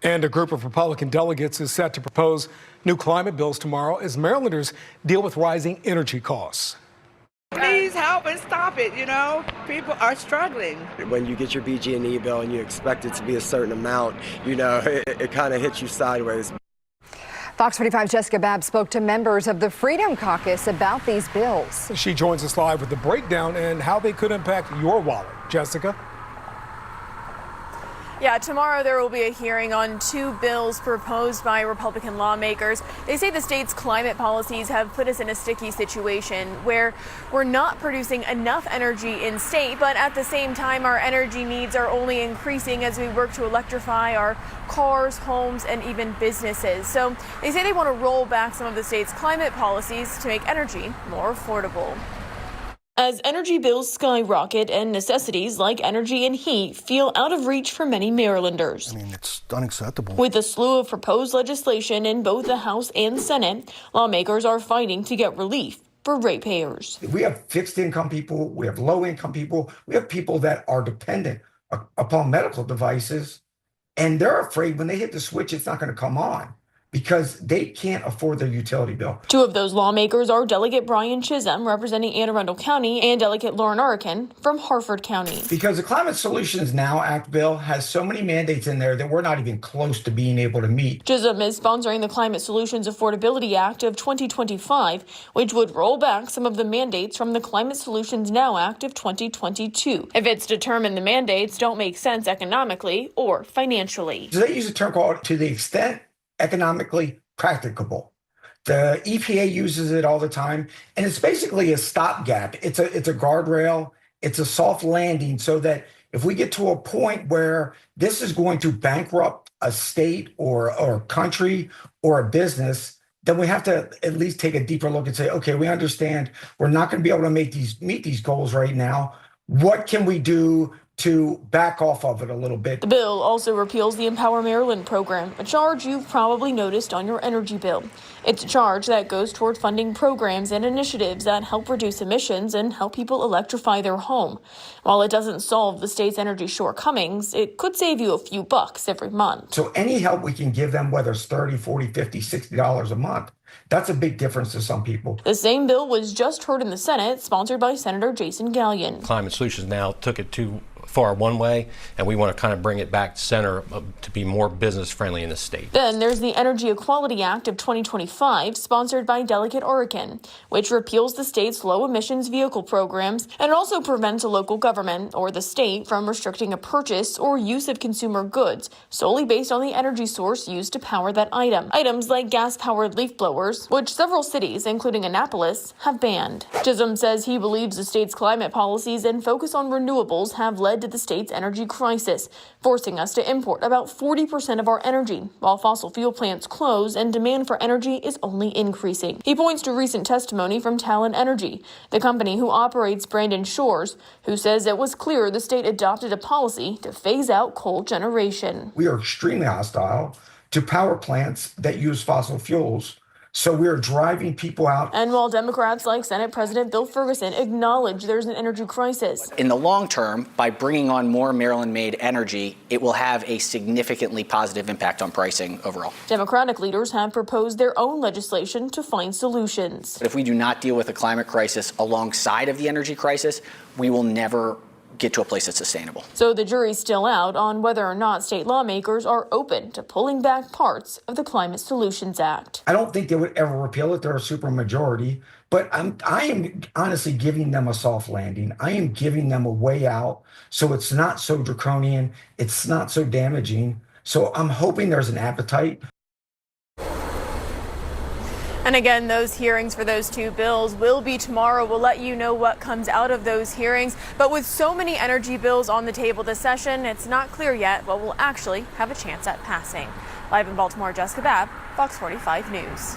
And a group of Republican delegates is set to propose new climate bills tomorrow as Marylanders deal with rising energy costs. Please help and stop it, people are struggling. When you get your BG&E bill and you expect it to be a certain amount, it kind of hits you sideways. Fox 45's Jessica Babb spoke to members of the Freedom Caucus about these bills. She joins us live with the breakdown and how they could impact your wallet. Jessica? Yeah, tomorrow there will be a hearing on two bills proposed by Republican lawmakers. They say the state's climate policies have put us in a sticky situation where we're not producing enough energy in state, but at the same time, our energy needs are only increasing as we work to electrify our cars, homes, and even businesses. So they say they want to roll back some of the state's climate policies to make energy more affordable. As energy bills skyrocket and necessities like energy and heat feel out of reach for many Marylanders. It's unacceptable. With a slew of proposed legislation in both the House and Senate, lawmakers are fighting to get relief for ratepayers. We have fixed income people, we have low income people, we have people that are dependent upon medical devices, and they're afraid when they hit the switch, it's not going to come on, because they can't afford their utility bill. Two of those lawmakers are Delegate Brian Chisholm, representing Anne Arundel County, and Delegate Lauren Arikin from Harford County. Because the Climate Solutions Now Act bill has so many mandates in there that we're not even close to being able to meet. Chisholm is sponsoring the Climate Solutions Affordability Act of 2025, which would roll back some of the mandates from the Climate Solutions Now Act of 2022, if it's determined the mandates don't make sense economically or financially. So they use a term called to the extent economically practicable. The EPA uses it all the time, and it's basically a stopgap. It's a guardrail. It's a soft landing so that if we get to a point where this is going to bankrupt a state or a country or a business, then we have to at least take a deeper look and say, okay, we understand we're not going to be able to meet these goals right now. What can we do to back off of it a little bit? The bill also repeals the Empower Maryland program, a charge you've probably noticed on your energy bill. It's a charge that goes toward funding programs and initiatives that help reduce emissions and help people electrify their home. While it doesn't solve the state's energy shortcomings, it could save you a few bucks every month. So any help we can give them, whether it's $30, $40, $50, $60 a month, that's a big difference to some people. The same bill was just heard in the Senate, sponsored by Senator Jason Gallion. Climate Solutions Now took it too far one way, and we want to kind of bring it back to center to be more business friendly in the state. Then there's the Energy Equality Act of 2025, sponsored by Delegate Arikin, which repeals the state's low emissions vehicle programs, and it also prevents a local government or the state from restricting a purchase or use of consumer goods solely based on the energy source used to power that item. Items like gas-powered leaf blowers, which several cities, including Annapolis, have banned. Chisholm says he believes the state's climate policies and focus on renewables have led to the state's energy crisis, forcing us to import about 40% of our energy, while fossil fuel plants close and demand for energy is only increasing. He points to recent testimony from Talon Energy, the company who operates Brandon Shores, who says it was clear the state adopted a policy to phase out coal generation. We are extremely hostile to power plants that use fossil fuels. So we're driving people out. And while Democrats like Senate President Bill Ferguson acknowledge there's an energy crisis, in the long term, by bringing on more Maryland-made energy, it will have a significantly positive impact on pricing overall. Democratic leaders have proposed their own legislation to find solutions. But if we do not deal with the climate crisis alongside of the energy crisis, we will never get to a place that's sustainable. So the jury's still out on whether or not state lawmakers are open to pulling back parts of the Climate Solutions Act. I don't think they would ever repeal it. They're a supermajority, but I am honestly giving them a soft landing. I am giving them a way out so it's not so draconian, it's not so damaging. So I'm hoping there's an appetite. And again, those hearings for those two bills will be tomorrow. We'll let you know what comes out of those hearings. But with so many energy bills on the table this session, it's not clear yet what will actually have a chance at passing. Live in Baltimore, Jessica Babb, Fox 45 News.